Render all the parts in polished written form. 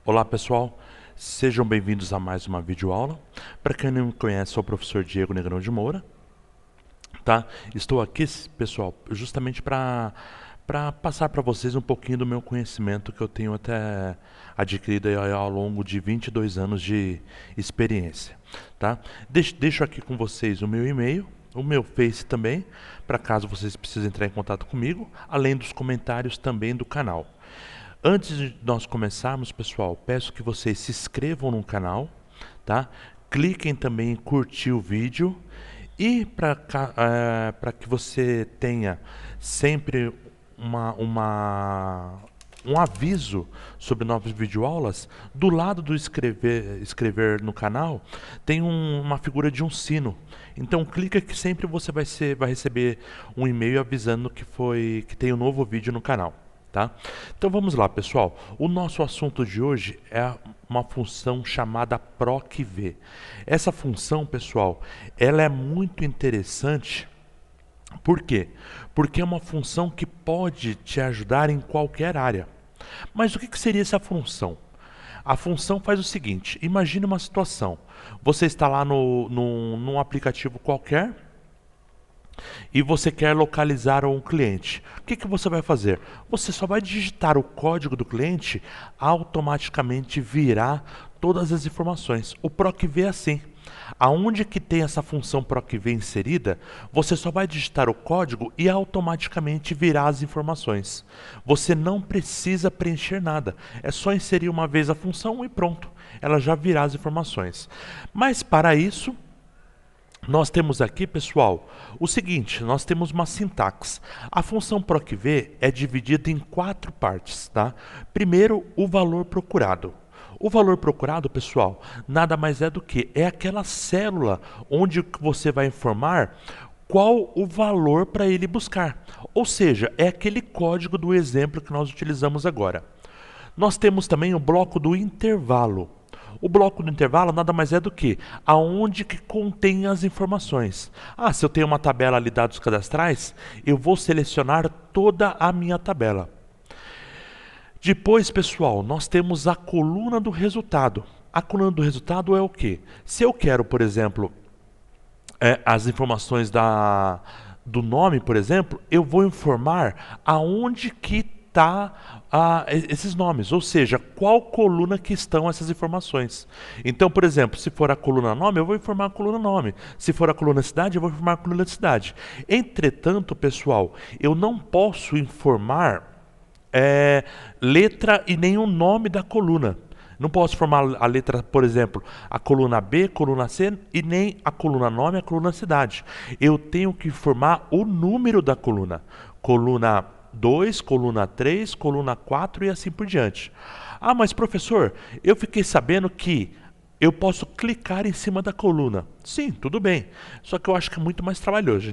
Olá pessoal, sejam bem-vindos a mais uma videoaula. Para quem não me conhece, sou o professor Diego Negrão de Moura. Tá? Estou aqui, pessoal, justamente para passar para vocês um pouquinho do meu conhecimento que eu tenho até adquirido aí ao longo de 22 anos de experiência. Tá? Deixo aqui com vocês o meu e-mail, o meu Face também, para caso vocês precisem entrar em contato comigo, além dos comentários também do canal. Antes de nós começarmos, pessoal, peço que vocês se inscrevam no canal, tá? Cliquem também em curtir o vídeo e para que você tenha sempre um aviso sobre novas videoaulas, do lado do inscrever no canal, tem uma figura de um sino. Então clica que sempre você vai receber um e-mail avisando que tem um novo vídeo no canal. Tá? Então vamos lá, pessoal. O nosso assunto de hoje é uma função chamada PROC-V. Essa função, pessoal, ela é muito interessante. Por quê? Porque é uma função que pode te ajudar em qualquer área. Mas o que seria essa função? A função faz o seguinte: imagine uma situação. Você está lá num aplicativo qualquer e você quer localizar um cliente. O que você vai fazer? Você só vai digitar o código do cliente, automaticamente virá todas as informações. O PROC-V é assim. Aonde que tem essa função PROC-V inserida, você só vai digitar o código e automaticamente virá as informações. Você não precisa preencher nada. É só inserir uma vez a função e pronto. Ela já virá as informações. Mas para isso, nós temos aqui, pessoal, o seguinte: nós temos uma sintaxe. A função PROC-V é dividida em 4 partes, tá? Primeiro, o valor procurado. O valor procurado, pessoal, nada mais é do que aquela célula onde você vai informar qual o valor para ele buscar. Ou seja, é aquele código do exemplo que nós utilizamos agora. Nós temos também o bloco do intervalo. O bloco do intervalo nada mais é do que aonde que contém as informações. Se eu tenho uma tabela ali, dados cadastrais, eu vou selecionar toda a minha tabela. Depois, pessoal, nós temos a coluna do resultado. A coluna do resultado é o quê? Se eu quero, por exemplo, as informações do nome, por exemplo, eu vou informar aonde que está esses nomes, ou seja, qual coluna que estão essas informações. Então, por exemplo, se for a coluna nome, eu vou informar a coluna nome. Se for a coluna cidade, eu vou informar a coluna cidade. Entretanto, pessoal, eu não posso informar letra e nem o nome da coluna. Não posso formar a letra, por exemplo, a coluna B, coluna C e nem a coluna nome, a coluna cidade. Eu tenho que informar o número da coluna. Coluna 2, coluna 3, coluna 4 e assim por diante. Mas professor, eu fiquei sabendo que eu posso clicar em cima da coluna. Sim, tudo bem. Só que eu acho que é muito mais trabalhoso.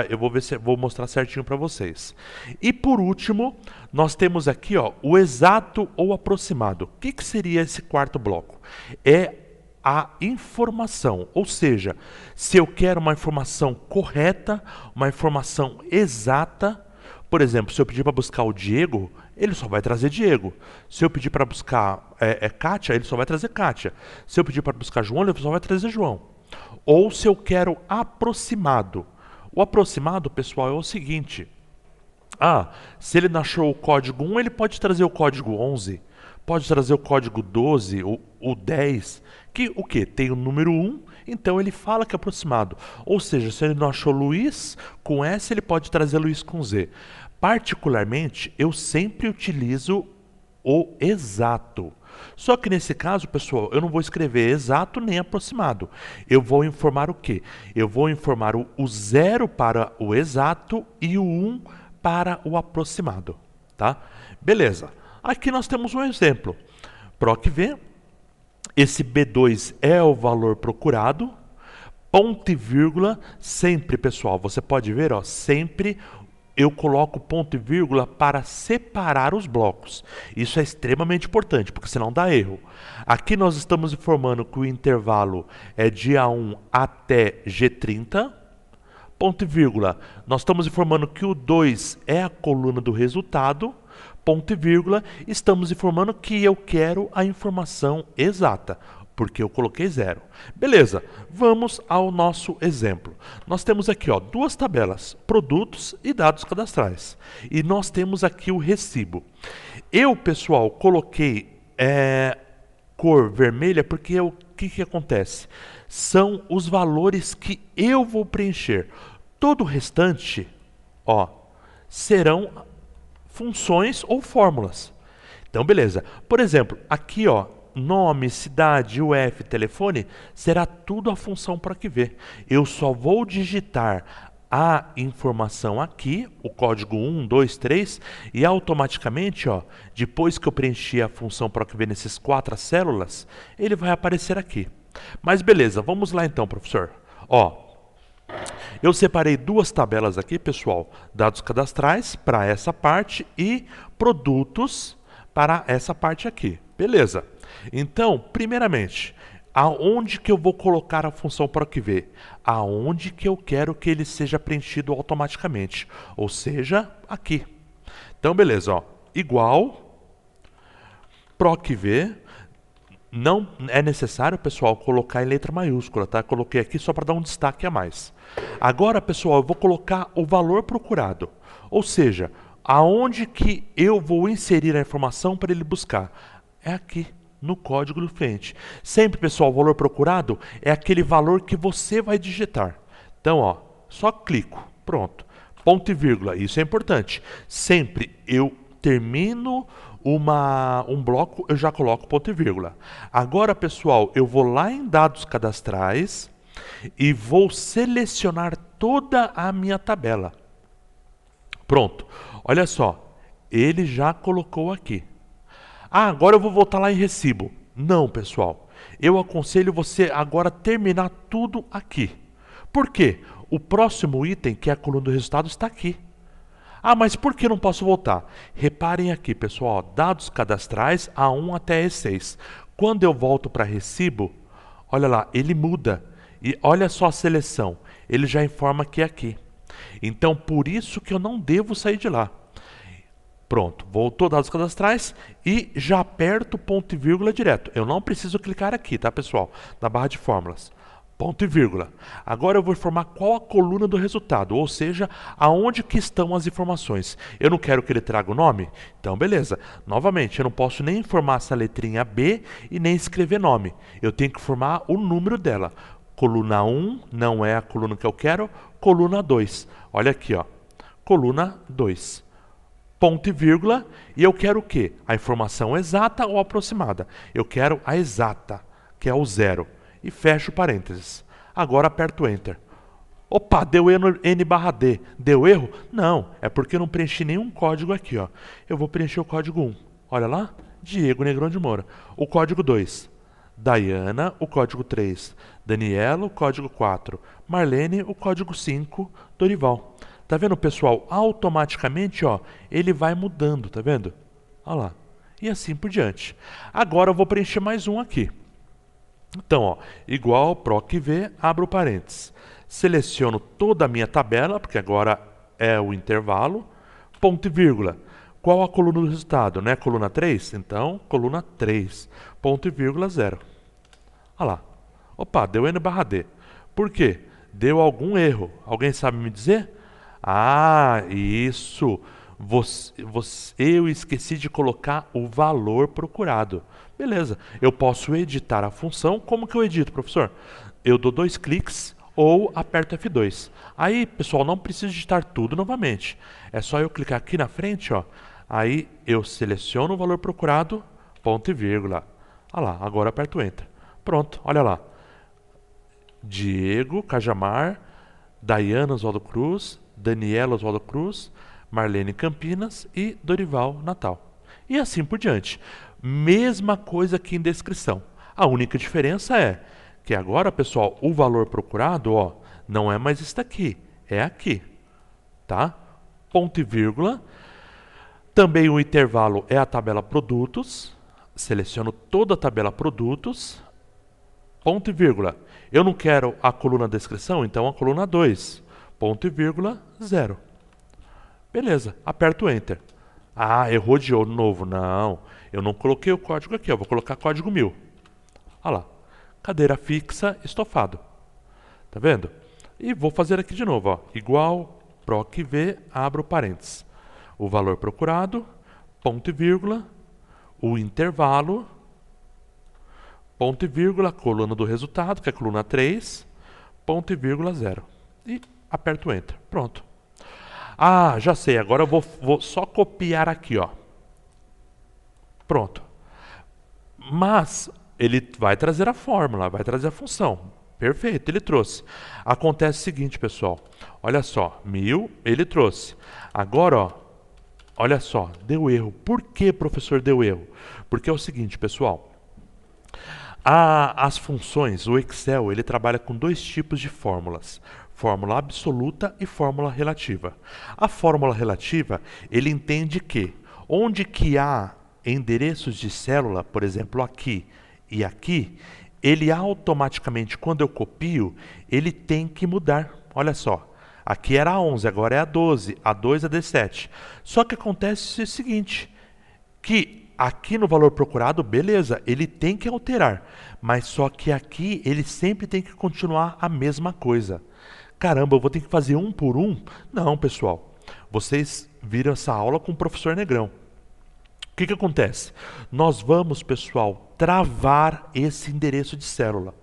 Eu vou mostrar certinho para vocês. E por último, nós temos aqui o exato ou aproximado. O que seria esse quarto bloco? É a informação, ou seja, se eu quero uma informação correta, uma informação exata. Por exemplo, se eu pedir para buscar o Diego, ele só vai trazer Diego. Se eu pedir para buscar Kátia, ele só vai trazer Kátia. Se eu pedir para buscar João, ele só vai trazer João. Ou se eu quero aproximado. O aproximado, pessoal, é o seguinte. Se ele não achou o código 1, ele pode trazer o código 11. Pode trazer o código 12, o 10. Que o quê? Tem o número 1, então ele fala que é aproximado. Ou seja, se ele não achou Luiz com S, ele pode trazer Luiz com Z. Particularmente, eu sempre utilizo o exato. Só que nesse caso, pessoal, eu não vou escrever exato nem aproximado. Eu vou informar o quê? Eu vou informar o 0 para o exato e o 1 para o aproximado. Tá? Beleza. Aqui nós temos um exemplo. PROC-V. Esse B2 é o valor procurado. Ponto e vírgula, sempre, pessoal, você pode ver, sempre eu coloco ponto e vírgula para separar os blocos. Isso é extremamente importante, porque senão dá erro. Aqui nós estamos informando que o intervalo é de A1 até G30. Ponto e vírgula, nós estamos informando que o 2 é a coluna do resultado. ponto e vírgula, estamos informando que eu quero a informação exata, porque eu coloquei 0. Beleza, vamos ao nosso exemplo. Nós temos aqui, ó, duas tabelas, produtos e dados cadastrais. E nós temos aqui o recibo. Eu, pessoal, coloquei cor vermelha porque o que acontece? São os valores que eu vou preencher. Todo o restante, ó, serão funções ou fórmulas. Então, beleza. Por exemplo, aqui, ó, nome, cidade, UF, telefone, será tudo a função PROC-V. Eu só vou digitar a informação aqui, o código 1, 2, 3, e automaticamente, ó, depois que eu preenchi a função PROC-V nesses 4 células, ele vai aparecer aqui. Mas beleza, vamos lá então, professor. Ó, eu separei duas tabelas aqui, pessoal, dados cadastrais para essa parte e produtos para essa parte aqui. Beleza. Então, primeiramente, aonde que eu vou colocar a função PROC-V? Aonde que eu quero que ele seja preenchido automaticamente, ou seja, aqui. Então, beleza, ó, igual PROC-V. Não é necessário, pessoal, colocar em letra maiúscula, tá? Coloquei aqui só para dar um destaque a mais. Agora, pessoal, eu vou colocar o valor procurado, ou seja, aonde que eu vou inserir a informação para ele buscar? É aqui, no código do cliente. Sempre, pessoal, o valor procurado é aquele valor que você vai digitar. Então, ó, só clico, pronto. Ponto e vírgula, isso é importante. Sempre eu termino um bloco, eu já coloco ponto e vírgula. Agora, pessoal, eu vou lá em dados cadastrais e vou selecionar toda a minha tabela. Pronto, olha só, ele já colocou aqui. Ah, agora eu vou voltar lá em recibo. Não, pessoal, eu aconselho você agora terminar tudo aqui. Por quê? O próximo item, que é a coluna do resultado, está aqui. Ah, mas por que não posso voltar? Reparem aqui, pessoal, dados cadastrais A1 até E6. Quando eu volto para recibo, olha lá, ele muda. E olha só a seleção, ele já informa que é aqui. Então, por isso que eu não devo sair de lá. Pronto, voltou dados cadastrais e já aperto ponto e vírgula direto. Eu não preciso clicar aqui, tá, pessoal? Na barra de fórmulas. Ponto e vírgula. Agora eu vou informar qual a coluna do resultado, ou seja, aonde que estão as informações. Eu não quero que ele traga o nome? Então, beleza. Novamente, eu não posso nem informar essa letrinha B e nem escrever nome. Eu tenho que informar o número dela. Coluna 1 não é a coluna que eu quero. Coluna 2. Olha aqui, ó. Coluna 2. Ponto e vírgula. E eu quero o quê? A informação exata ou aproximada? Eu quero a exata, que é o 0. E fecho parênteses. Agora aperto Enter. Opa, deu N barra D. Deu erro? Não, é porque eu não preenchi nenhum código aqui, ó. Eu vou preencher o código 1. Olha lá, Diego Negrão de Moura. O código 2, Dayana. O código 3, Daniela. O código 4, Marlene. O código 5, Dorival. Tá vendo, pessoal? Automaticamente, ó, ele vai mudando, tá vendo? Olha lá. E assim por diante. Agora eu vou preencher mais um aqui. Então, ó, igual PROC-V, abro parênteses. Seleciono toda a minha tabela, porque agora é o intervalo, ponto e vírgula. Qual a coluna do resultado? Não é coluna 3? Então, coluna 3, ponto e vírgula 0. Olha lá. Opa, deu N barra D. Por quê? Deu algum erro. Alguém sabe me dizer? Ah, isso. Eu esqueci de colocar o valor procurado. Beleza, eu posso editar a função. Como que eu edito, professor? Eu dou 2 cliques ou aperto F2. Aí, pessoal, não preciso digitar tudo novamente. É só eu clicar aqui na frente, ó. Aí eu seleciono o valor procurado, ponto e vírgula. Olha lá, agora aperto Enter. Pronto, olha lá. Diego Cajamar, Dayana Oswaldo Cruz, Daniela Oswaldo Cruz, Marlene Campinas e Dorival Natal. E assim por diante. Mesma coisa aqui em descrição. A única diferença é que agora, pessoal, o valor procurado, ó, não é mais este aqui, é aqui, tá? Ponto e vírgula. Também o intervalo é a tabela produtos. Seleciono toda a tabela produtos. Ponto e vírgula. Eu não quero a coluna descrição, então a coluna 2. Ponto e vírgula 0. Beleza, aperto Enter. Ah, errou de novo. Não, eu não coloquei o código aqui, eu vou colocar código 1000. Olha lá, cadeira fixa, estofado. Tá vendo? E vou fazer aqui de novo, ó. Igual proc_v, abro parênteses. O valor procurado, ponto e vírgula, o intervalo, ponto e vírgula, coluna do resultado, que é a coluna 3, ponto e vírgula 0. E aperto Enter. Pronto. Ah, já sei. Agora eu vou só copiar aqui, ó. Pronto. Mas ele vai trazer a fórmula, vai trazer a função. Perfeito, ele trouxe. Acontece o seguinte, pessoal. Olha só, 1000 ele trouxe. Agora, ó, olha só, deu erro. Por que, professor, deu erro? Porque é o seguinte, pessoal. As funções, o Excel, ele trabalha com dois tipos de fórmulas. Fórmula absoluta e fórmula relativa. A fórmula relativa, ele entende que onde que há endereços de célula, por exemplo, aqui e aqui, ele automaticamente, quando eu copio, ele tem que mudar. Olha só, aqui era a 11, agora é a 12, a 2 é a 17. Só que acontece o seguinte, que aqui no valor procurado, beleza, ele tem que alterar, mas só que aqui ele sempre tem que continuar a mesma coisa. Caramba, eu vou ter que fazer um por um? Não, pessoal, vocês viram essa aula com o professor Negrão. O que acontece? Nós vamos, pessoal, travar esse endereço de célula.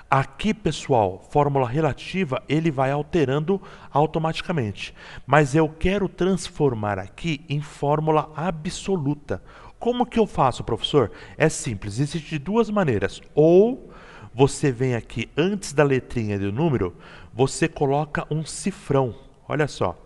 Aqui, pessoal, fórmula relativa, ele vai alterando automaticamente. Mas eu quero transformar aqui em fórmula absoluta. Como que eu faço, professor? É simples, existem duas maneiras. Ou você vem aqui antes da letrinha do número, você coloca um cifrão. Olha só.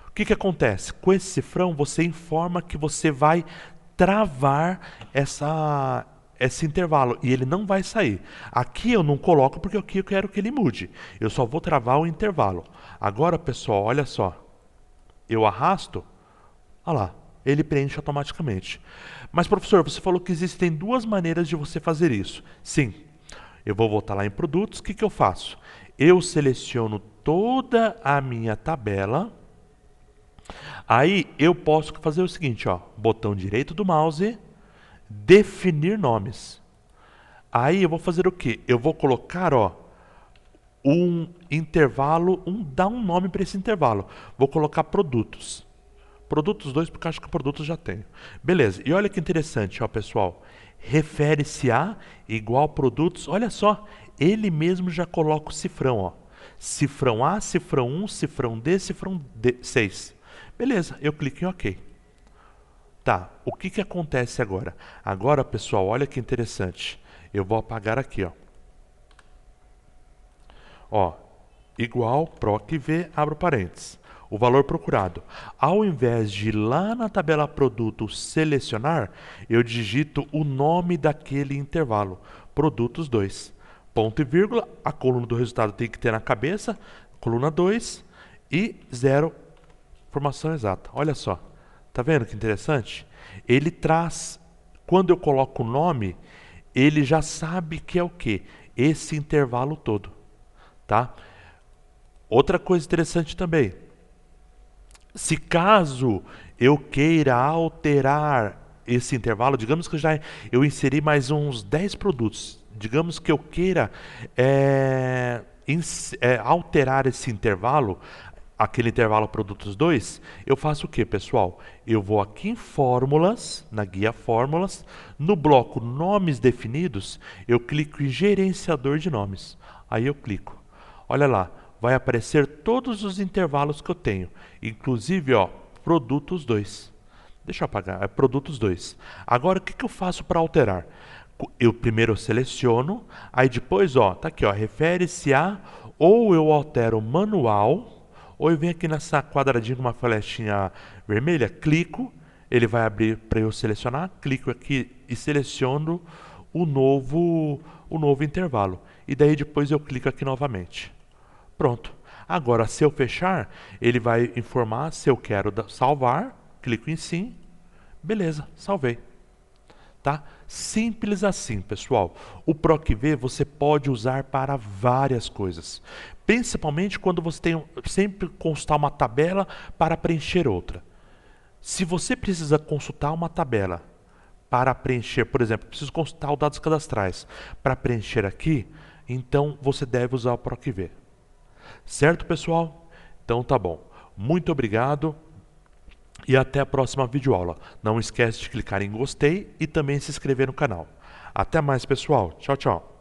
O que acontece? Com esse cifrão, você informa que você vai travar esse intervalo e ele não vai sair. Aqui eu não coloco porque aqui eu quero que ele mude. Eu só vou travar o intervalo. Agora, pessoal, olha só. Eu arrasto, olha lá, ele preenche automaticamente. Mas, professor, você falou que existem duas maneiras de você fazer isso. Sim. Eu vou voltar lá em produtos. O que eu faço? Eu seleciono toda a minha tabela. Aí eu posso fazer o seguinte, ó, botão direito do mouse, definir nomes. Aí eu vou fazer o quê? Eu vou colocar, ó, um intervalo, dar um nome para esse intervalo. Vou colocar produtos. Produtos 2, porque acho que produtos já tenho. Beleza, e olha que interessante, ó, pessoal. Refere-se a igual produtos. Olha só, ele mesmo já coloca o cifrão, ó. Cifrão A, cifrão 1, cifrão D, cifrão 6. Beleza, eu clico em OK. Tá, o que acontece agora? Agora, pessoal, olha que interessante. Eu vou apagar aqui, ó. Ó, igual proc_v, abro parênteses. O valor procurado. Ao invés de ir lá na tabela produto selecionar, eu digito o nome daquele intervalo. Produtos 2. Ponto e vírgula, a coluna do resultado tem que ter na cabeça, coluna 2 e 0, informação exata. Olha só, tá vendo que interessante? Ele traz, quando eu coloco o nome, ele já sabe que é o quê? Esse intervalo todo, tá? Outra coisa interessante também, se caso eu queira alterar esse intervalo, digamos que eu inseri mais uns 10 produtos, digamos que eu queira alterar esse intervalo, aquele intervalo produtos 2, eu faço o que, pessoal? Eu vou aqui em fórmulas, na guia fórmulas, no bloco nomes definidos, eu clico em gerenciador de nomes. Aí eu clico. Olha lá, vai aparecer todos os intervalos que eu tenho, inclusive, ó, produtos 2. Deixa eu apagar, é produtos 2. Agora, o que eu faço para alterar? Eu primeiro seleciono, aí depois, ó, tá aqui, ó, refere-se a, ou eu altero manual, ou eu venho aqui nessa quadradinha com uma flechinha vermelha, clico, ele vai abrir para eu selecionar, clico aqui e seleciono o novo intervalo. E daí depois eu clico aqui novamente. Pronto. Agora, se eu fechar, ele vai informar se eu quero salvar, clico em sim, beleza, salvei. tá? Simples assim, pessoal. O PROC-V você pode usar para várias coisas, principalmente quando você tem sempre consultar uma tabela para preencher outra. Se você precisa consultar uma tabela para preencher, por exemplo, preciso consultar os dados cadastrais para preencher aqui, então você deve usar o PROC-V. Certo, pessoal? Então tá bom. Muito obrigado e até a próxima videoaula. Não esquece de clicar em gostei e também se inscrever no canal. Até mais, pessoal. Tchau, tchau.